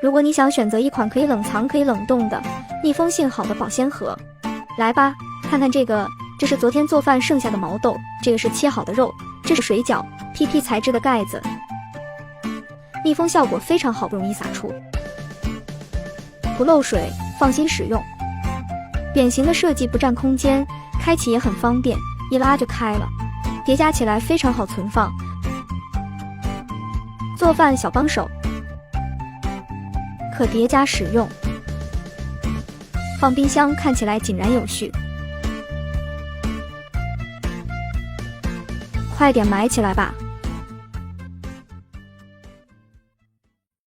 如果你想选择一款可以冷藏、可以冷冻的、密封性好的保鲜盒，来吧，看看这个，这是昨天做饭剩下的毛豆，这个是切好的肉，这是水饺 ，PP 材质的盖子，密封效果非常好，不容易洒出，不漏水，放心使用。扁形的设计不占空间，开启也很方便，一拉就开了，叠加起来非常好存放。做饭小帮手，可叠加使用，放冰箱看起来井然有序。快点买起来吧！